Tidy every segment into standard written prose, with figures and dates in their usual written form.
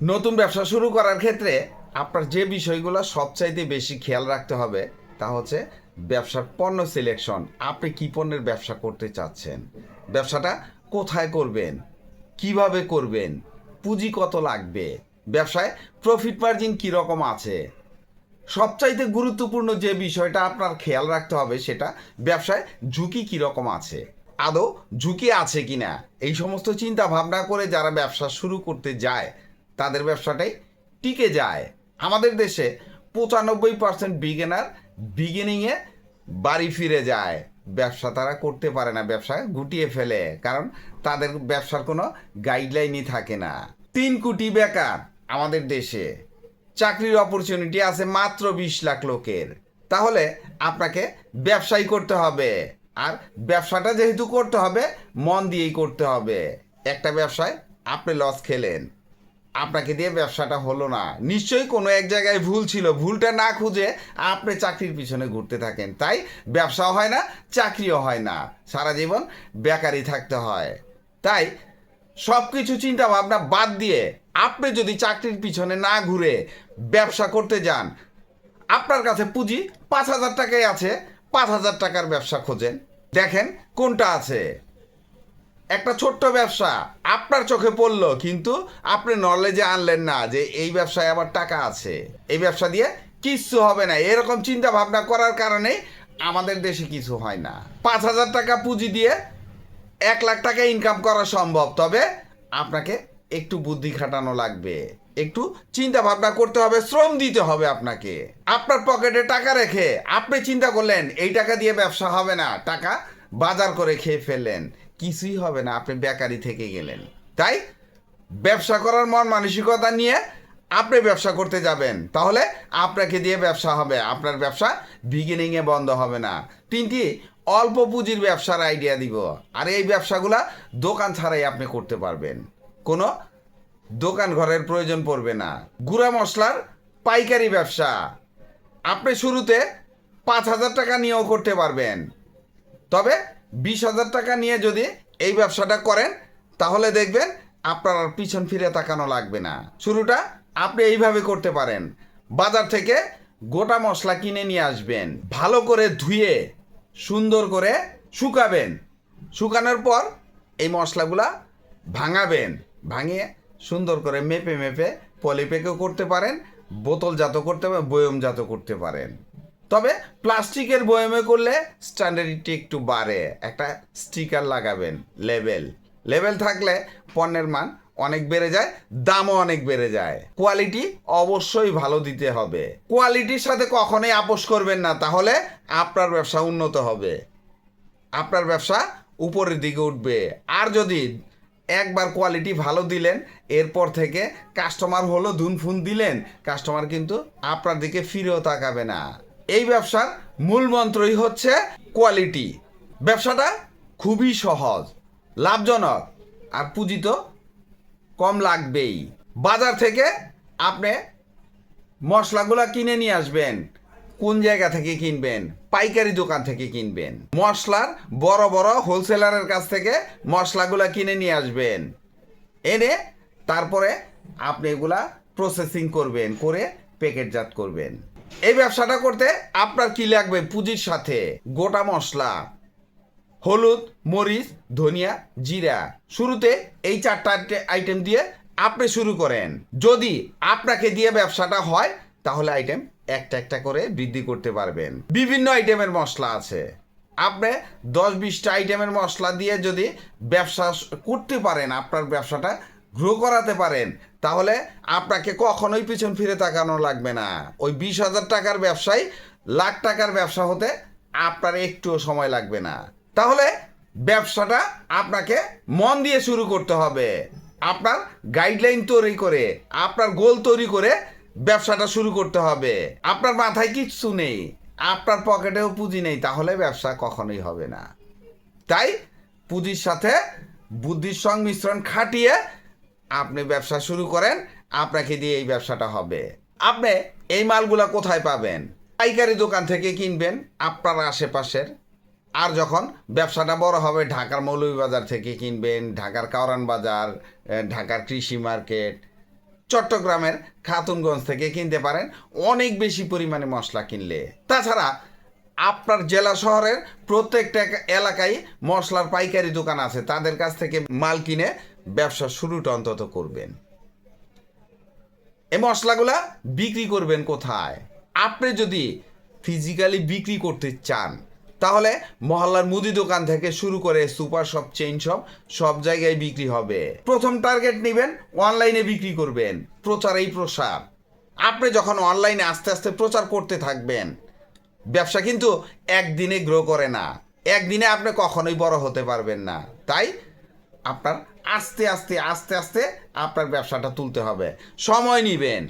নতুন ব্যবসা শুরু করার ক্ষেত্রে আপনার যে বিষয়গুলো সবচাইতে বেশি খেয়াল রাখতে হবে তা হচ্ছে ব্যবসার পণ্য সিলেকশন। আপনি কী পণ্যের ব্যবসা করতে চাচ্ছেন, ব্যবসাটা কোথায় করবেন, কিভাবে করবেন, পুঁজি কত লাগবে, ব্যবসায় প্রফিট মার্জিন কীরকম আছে। সবচাইতে গুরুত্বপূর্ণ যে বিষয়টা আপনার খেয়াল রাখতে হবে সেটা ব্যবসায় ঝুঁকি কীরকম আছে, আদৌ ঝুঁকি আছে কি না। এই সমস্ত চিন্তা ভাবনা করে যারা ব্যবসা শুরু করতে যায় তাদের ব্যবসাটাই টিকে যায়। আমাদের দেশে 95% বিগিনার বিগিনিংয়ে বাড়ি ফিরে যায়, ব্যবসা তারা করতে পারে না, ব্যবসা গুটিয়ে ফেলে, কারণ তাদের ব্যবসার কোনো গাইডলাইনই থাকে না। 3 কোটি বেকার আমাদের দেশে, চাকরির অপরচুনিটি আছে মাত্র 20 লাখ লোকের। তাহলে আপনাকে ব্যবসাই করতে হবে, আর ব্যবসাটা যেহেতু করতে হবে মন দিয়েই করতে হবে। একটা ব্যবসায় আপনি লস খেলেন, আপনাকে দিয়ে ব্যবসাটা হলো না, নিশ্চয়ই কোনো এক জায়গায় ভুল ছিল, ভুলটা না খুঁজে আপনি চাকরির পিছনে ঘুরতে থাকেন, তাই ব্যবসাও হয় না, চাকরিও হয় না, সারা জীবন বেকারই থাকতে হয়। তাই সব কিছু চিন্তা ভাবনা বাদ দিয়ে আপনি যদি চাকরির পিছনে না ঘুরে ব্যবসা করতে যান, আপনার কাছে পুঁজি 5,000 টাকাই আছে, 5,000 টাকার ব্যবসা খোঁজেন, দেখেন কোনটা আছে। একটা ছোট্ট ব্যবসা আপনার চোখে পড়লো, কিন্তু আপনি নলেজে আনলেন না যে এই ব্যবসায় আবার টাকা আছে, এই ব্যবসা দিয়ে কিচ্ছু হবে না। এরকম চিন্তা ভাবনা করার কারণে আমাদের দেশে কিছু হয় না। 5,000 টাকা পুঁজি দিয়ে 1 লাখ টাকা ইনকাম করা সম্ভব, তবে আপনাকে একটু বুদ্ধি খাটানো লাগবে, একটু চিন্তা ভাবনা করতে হবে, শ্রম দিতে হবে আপনাকে। আপনার পকেটে টাকা রেখে আপনি চিন্তা করলেন এই টাকা দিয়ে ব্যবসা হবে না, টাকা বাজার করে খেয়ে ফেললেন, কিছুই হবে না, আপনি বেকারি থেকে গেলেন। তাই ব্যবসা করার মন মানসিকতা নিয়ে আপনি ব্যবসা করতে যাবেন, তাহলে আপনাকে দিয়ে ব্যবসা হবে, আপনার ব্যবসা বিগিনিংয়ে বন্ধ হবে না। 3টি অল্প পুঁজির ব্যবসার আইডিয়া দিব, আর এই ব্যবসাগুলা দোকান ছাড়াই আপনি করতে পারবেন, কোনো দোকান ঘরের প্রয়োজন পড়বে না। গুঁড়া মশলার পাইকারি ব্যবসা আপনি শুরুতে 5,000 টাকা নিয়েও করতে পারবেন, তবে 20,000 টাকা নিয়ে যদি এই ব্যবসাটা করেন তাহলে দেখবেন আপনার আর পিছন ফিরে তাকানো লাগবে না। শুরুটা আপনি এইভাবে করতে পারেন, বাজার থেকে গোটা মশলা কিনে নিয়ে আসবেন, ভালো করে ধুয়ে সুন্দর করে শুকাবেন, শুকানোর পর এই মশলাগুলা ভাঙাবেন, ভাঙিয়ে সুন্দর করে মেপে মেপে পলিপ্যাকও করতে পারেন, বোতলজাত করতে পারেন, বয়মজাত করতে পারেন। তবে প্লাস্টিকের বয়মে করলে স্ট্যান্ডার্ডটি একটু বাড়ে, একটা স্টিকার লাগাবেন, লেবেল, লেবেল থাকলে পণ্যের মান অনেক বেড়ে যায়, দামও অনেক বেড়ে যায়। কোয়ালিটি অবশ্যই ভালো দিতে হবে, কোয়ালিটির সাথে কখনোই আপোষ করবেন না, তাহলে আপনার ব্যবসা উন্নত হবে, আপনার ব্যবসা উপরের দিকে উঠবে। আর যদি একবার কোয়ালিটি ভালো দিলেন, এরপর থেকে কাস্টমার হলো ধুনফুন দিলেন, কাস্টমার কিন্তু আপনার দিকে ফিরেও তাকাবে না। এই ব্যবসার মূল মন্ত্রই হচ্ছে কোয়ালিটি। ব্যবসাটা খুবই সহজ, লাভজনক, আর পুঁজি তো কম লাগবেই। বাজার থেকে আপনি মশলাগুলো কিনে নিয়ে আসবেন, কোন জায়গা থেকে কিনবেন, পাইকারি দোকান থেকে কিনবেন, মশলার বড় বড় হোলসেলারের কাছ থেকে মশলাগুলো কিনে নিয়ে আসবেন, এনে তারপরে আপনি এগুলা প্রসেসিং করবেন, করে প্যাকেটজাত করবেন। এই ব্যবসাটা করতে আপনার কি লাগবে, পুঁজির সাথে গোটা মশলা, হলুদ, মরিচ, ধনিয়া, জিরা, শুরুতে এই 4টা আইটেম দিয়ে আপনি শুরু করেন। যদি আপনাকে দিয়ে ব্যবসাটা হয় তাহলে আইটেম একটা একটা করে বৃদ্ধি করতে পারবেন। বিভিন্ন আইটেমের মশলা আছে, আপনি 10-20টা আইটেমের মশলা দিয়ে যদি ব্যবসা করতে পারেন, আপনার ব্যবসাটা গ্রো করাতে পারেন, তাহলে আপনাকে কখনোই পিছন ফিরে তাকানো লাগবে না। ওই 20,000 টাকার ব্যবসায় লাখ টাকার ব্যবসা হতে আপনার একটুও সময় লাগবে না। তাহলে ব্যবসাটা আপনাকে মন দিয়ে শুরু করতে হবে, আপনার গাইডলাইন তৈরি করে, আপনার গোল তৈরি করে ব্যবসাটা শুরু করতে হবে। আপনার মাথায় কিচ্ছু নেই, আপনার পকেটেও পুঁজি নেই, তাহলে ব্যবসা কখনোই হবে না। তাই পুঁজির সাথে বুদ্ধির সংমিশ্রণ খাটিয়ে আপনি ব্যবসা শুরু করেন, আপনাকে দিয়ে এই ব্যবসাটা হবে। আপনি এই মালগুলা কোথায় পাবেন? পাইকারি দোকান থেকে কিনবেন আপনার আশেপাশের, আর যখন ব্যবসাটা বড় হবে ঢাকার মৌলভীবাজার থেকে কিনবেন, ঢাকার কাওরান বাজার, ঢাকার কৃষি মার্কেট, চট্টগ্রামের খাতুনগঞ্জ থেকে কিনতে পারেন অনেক বেশি পরিমাণে মশলা কিনলে। তাছাড়া আপনার জেলা শহরের প্রত্যেকটা এলাকায় মশলার পাইকারি দোকান আছে, তাদের কাছ থেকে মাল কিনে ব্যবসা শুরুটা অন্তত করবেন। এই মশলাগুলা বিক্রি করবেন কোথায়? আপনি যদি ফিজিক্যালি বিক্রি করতে চান তাহলে মহল্লার মুদি দোকান থেকে শুরু করে সুপার শপ, চেইন শপ, সব জায়গায় বিক্রি হবে। প্রথম টার্গেট নেবেন অনলাইনে বিক্রি করবেন, প্রচারেই প্রসার। আপনি যখন অনলাইনে আস্তে আস্তে প্রচার করতে থাকবেন, ব্যবসা কিন্তু একদিনে গ্রো করে না, একদিনে আপনি কখনোই বড় হতে পারবেন না। তাই আপনার আস্তে আস্তে আস্তে আস্তে আপনার ব্যবসাটা তুলতে হবে, সময় নেবেন।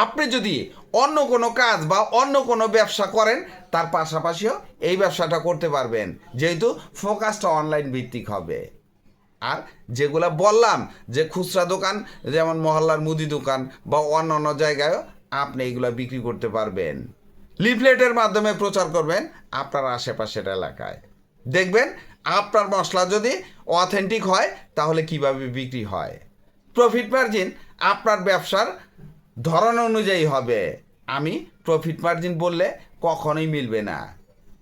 আপনি যদি অন্য কোনো কাজ বা অন্য কোনো ব্যবসা করেন তার পাশাপাশিও এই ব্যবসাটা করতে পারবেন, যেহেতু ফোকাসটা অনলাইন ভিত্তিক হবে। আর যেগুলো বললাম যে খুচরা দোকান, যেমন মহল্লার মুদি দোকান বা অন্য জায়গায়ও আপনি এগুলো বিক্রি করতে পারবেন। লিফলেটের মাধ্যমে প্রচার করবেন আপনার আশেপাশের এলাকায়। দেখবেন আপনার মশলা যদি অথেন্টিক হয় তাহলে কিভাবে বিক্রি হয়। প্রফিট মার্জিন আপনার ব্যবসার ধরন অনুযায়ী হবে। আমি প্রফিট মার্জিন বললে কখনোই মিলবে না।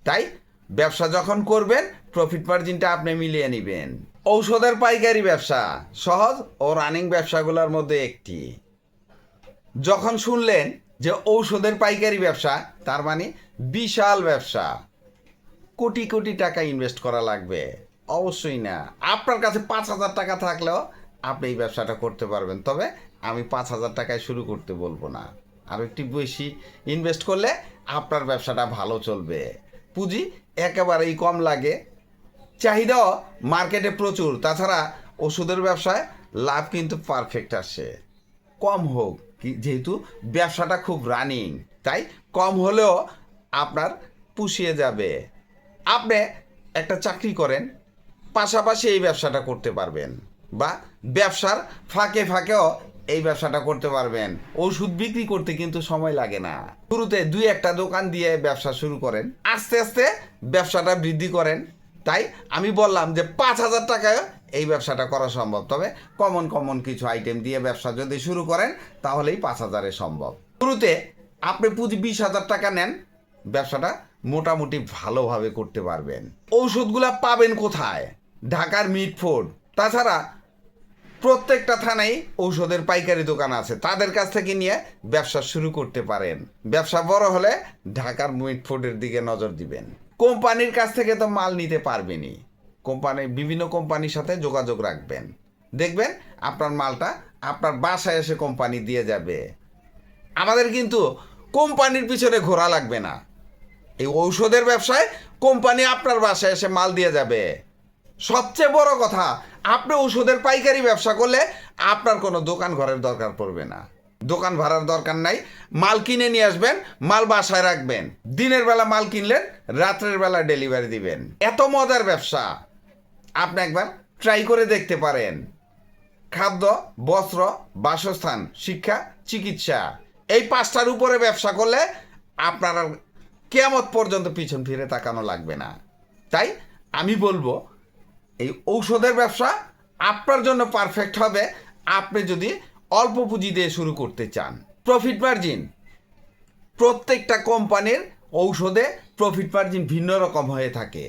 তাই ব্যবসা যখন করবেন প্রফিট মার্জিনটা আপনি মিলিয়ে নেবেন। ঔষধের পাইকারি ব্যবসা সহজ ও রানিং ব্যবসাগুলোর মধ্যে একটি। যখন শুনলেন যে ঔষধের পাইকারি ব্যবসা, তার মানে বিশাল ব্যবসা, কোটি কোটি টাকা ইনভেস্ট করা লাগবে? অবশ্যই না। আপনার কাছে 5,000 টাকা থাকলেও আপনি এই ব্যবসাটা করতে পারবেন। তবে আমি 5,000 টাকায় শুরু করতে বলবো না, আরও একটু বেশি ইনভেস্ট করলে আপনার ব্যবসাটা ভালো চলবে। পুঁজি একেবারেই কম লাগে, চাহিদাও মার্কেটে প্রচুর। তাছাড়া ওষুধের ব্যবসায় লাভ কিন্তু পারফেক্ট আসে, কম হোক, যেহেতু ব্যবসাটা খুব রানিং, তাই কম হলেও আপনার পুষিয়ে যাবে। আপনি একটা চাকরি করেন, পাশাপাশি এই ব্যবসাটা করতে পারবেন, বা ব্যবসার ফাঁকে ফাঁকেও এই ব্যবসাটা করতে পারবেন। ওষুধ বিক্রি করতে কিন্তু সময় লাগে না। শুরুতে 2-1টা দোকান দিয়ে ব্যবসা শুরু করেন, আস্তে আস্তে ব্যবসাটা বৃদ্ধি করেন। তাই আমি বললাম যে 5,000 টাকায় এই ব্যবসাটা করা সম্ভব। তবে কমন কিছু আইটেম দিয়ে ব্যবসা যদি শুরু করেন তাহলেই 5,000-এ সম্ভব। শুরুতে আপনি পুঁজি 20,000 টাকা নেন, ব্যবসাটা মোটামুটি ভালোভাবে করতে পারবেন। ঔষধগুলা পাবেন কোথায়? ঢাকার মিটফোর্ড। তাছাড়া প্রত্যেকটা থানায় ঔষধের পাইকারি দোকান আছে, তাদের কাছ থেকে নিয়ে ব্যবসা শুরু করতে পারেন। ব্যবসা বড় হলে ঢাকার মিটফোর্ডের দিকে নজর দিবেন। কোম্পানির কাছ থেকে তো মাল নিতে পারবেনই, বিভিন্ন কোম্পানির সাথে যোগাযোগ রাখবেন। দেখবেন আপনার মালটা আপনার বাসায় এসে কোম্পানি দিয়ে যাবে। আমাদের কিন্তু কোম্পানির পিছনে ঘোরা লাগবে না। এই ঔষধের ব্যবসায় কোম্পানি আপনার বাসায় এসে মাল দিয়ে যাবে। সবচেয়ে বড় কথা, আপনি ওষুধের পাইকারি ব্যবসা করলে আপনার কোনো দোকান ঘরের দরকার পড়বে না, দোকান ভাড়ার দরকার নাই। মাল কিনে নিয়ে আসবেন, মাল বাসায় রাখবেন, দিনের বেলা মাল কিনলেন, রাত্রের বেলা ডেলিভারি দিবেন। এত মজার ব্যবসা, আপনি একবার ট্রাই করে দেখতে পারেন। খাদ্য, বস্ত্র, বাসস্থান, শিক্ষা, চিকিৎসা, এই 5টার উপরে ব্যবসা করলে আপনার আর কিয়ামত পর্যন্ত পিছন ফিরে তাকানো লাগবে না। তাই আমি বলবো এই ঔষধের ব্যবসা আপনার জন্য পারফেক্ট হবে আপনি যদি অল্প পুঁজি দিয়ে শুরু করতে চান। প্রফিট মার্জিন, প্রত্যেকটা কোম্পানির ঔষধে প্রফিট মার্জিন ভিন্ন রকম হয়ে থাকে,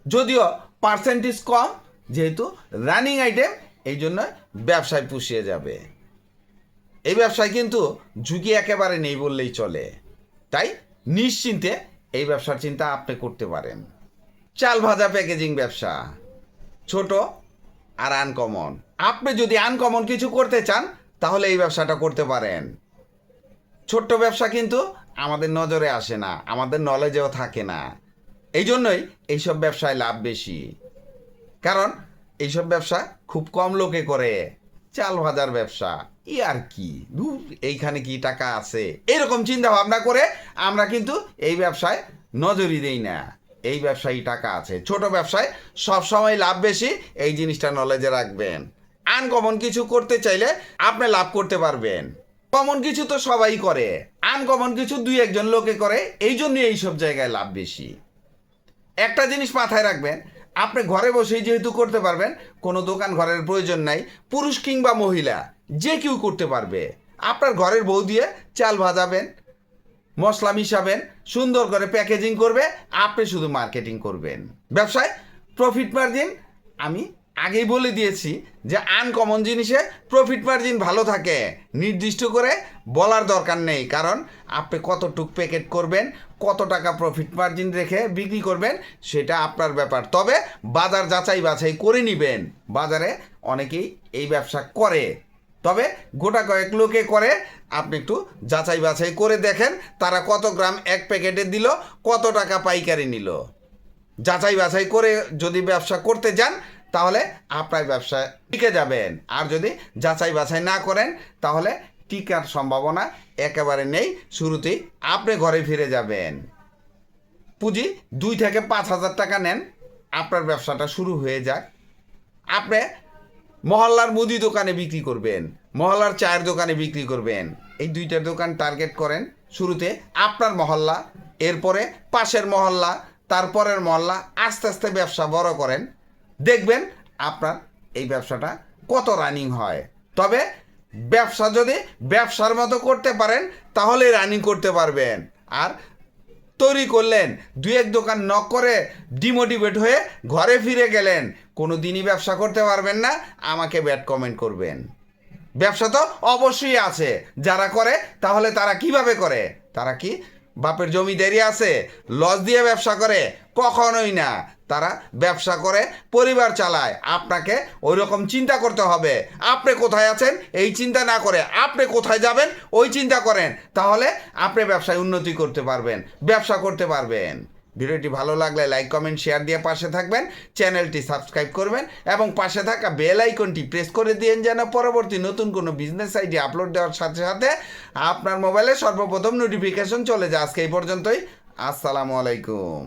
যদিও পার্সেন্টেজ কম, যেহেতু রানিং আইটেম এই জন্য ব্যবসায় পুষিয়ে যাবে। এই ব্যবসায় কিন্তু ঝুঁকি একেবারে নেই বললেই চলে। তাই নিশ্চিন্তে এই ব্যবসার চিন্তা আপনি করতে পারেন। চাল ভাজা প্যাকেজিং ব্যবসা, ছোট আর আনকমন। আপনি যদি আনকমন কিছু করতে চান তাহলে এই ব্যবসাটা করতে পারেন। ছোট্ট ব্যবসা কিন্তু আমাদের নজরে আসে না, আমাদের নলেজেও থাকে না। এই জন্যই এইসব ব্যবসায় লাভ বেশি, কারণ এইসব ব্যবসা খুব কম লোকে করে। চাল ভাজার ব্যবসা আর কি, এইখানে কি টাকা আছে, এরকম চিন্তা ভাবনা করে আমরা কিন্তু এই ব্যবসায় নজরই দেই না। এই ব্যবসায় টাকা আছে। ছোট ব্যবসায় সবসময় লাভ বেশি, এই জিনিসটা নলেজে রাখবেন। আনকমন কিছু করতে চাইলে আপনি লাভ করতে পারবেন। কমন কিছু তো সবাই করে, আনকমন কিছু 2-1জন লোকে করে, এই জন্যই এইসব জায়গায় লাভ বেশি। একটা জিনিস মাথায় রাখবেন, আপনি ঘরে বসেই যেহেতু করতে পারবেন, কোনো দোকান ঘরের প্রয়োজন নাই। পুরুষ কিংবা মহিলা যে কেউ করতে পারবে। আপনার ঘরের বউ দিয়ে চাল ভাজাবেন, মশলা মিশাবেন, সুন্দর করে প্যাকেজিং করবে, আপনি শুধু মার্কেটিং করবেন। ব্যবসায় প্রফিট মার্জিন আমি আগেই বলে দিয়েছি যে আনকমন জিনিসে প্রফিট মার্জিন ভালো থাকে, নির্দিষ্ট করে বলার দরকার নেই। কারণ আপনি কতটুক প্যাকেট করবেন, কত টাকা প্রফিট মার্জিন রেখে বিক্রি করবেন, সেটা আপনার ব্যাপার। তবে বাজার যাচাই বাছাই করে নেবেন। বাজারে অনেকেই এই ব্যবসা করে, তবে গোটা কয়েক লোকে করে, আপনি একটু যাচাই বাছাই করে দেখেন তারা কত গ্রাম এক প্যাকেটে দিল, কত টাকা পাইকারি নিল। যাচাই বাছাই করে যদি ব্যবসা করতে যান তাহলে আপনার ব্যবসা টিকে যাবেন। আর যদি যাচাই বাছাই না করেন তাহলে টিকার সম্ভাবনা একেবারে নেই, শুরুতেই আপনি ঘরে ফিরে যাবেন। পুঁজি 2 থেকে 5,000 টাকা নেন, আপনার ব্যবসাটা শুরু হয়ে যাক। আপনি মহল্লার মুদি দোকানে বিক্রি করবেন, মহল্লার চায়ের দোকানে বিক্রি করবেন। এই 2টা দোকান টার্গেট করেন শুরুতে, আপনার মহল্লা, এরপরে পাশের মহল্লা, তারপরের মহল্লা, আস্তে আস্তে ব্যবসা বড় করেন। দেখবেন আপনার এই ব্যবসাটা কত রানিং হয়। তবে ব্যবসা যদি ব্যবসার মতো করতে পারেন তাহলে রানিং করতে পারবেন। আর তৈরি করলেন, 2-1 দোকান নক করে ডিমোটিভেট হয়ে ঘরে ফিরে গেলেন, কোনো দিনই ব্যবসা করতে পারবেন না। আমাকে ব্যাড কমেন্ট করবেন। ব্যবসা তো অবশ্যই আছে, যারা করে তাহলে তারা কিভাবে করে? তারা কি বাপের জমিদারি আছে লস দিয়ে ব্যবসা করে? কখনোই না। তারা ব্যবসা করে পরিবার চালায়। আপনাকে ওই রকম চিন্তা করতে হবে। আপনি কোথায় আছেন এই চিন্তা না করে আপনি কোথায় যাবেন ওই চিন্তা করেন, তাহলে আপনি ব্যবসায় উন্নতি করতে পারবেন, ব্যবসা করতে পারবেন। ভিডিওটি ভালো লাগলে লাইক কমেন্ট শেয়ার দিয়ে পাশে থাকবেন, চ্যানেলটি সাবস্ক্রাইব করবেন এবং পাশে থাকা বেল আইকনটি প্রেস করে দিন যেন পরবর্তী নতুন কোনো বিজনেস আইডিয়া আপলোড দেওয়ার সাথে সাথে আপনার মোবাইলে সর্বপ্রথম নোটিফিকেশন চলে যায়। আজকে এই পর্যন্তই। আসসালামু আলাইকুম।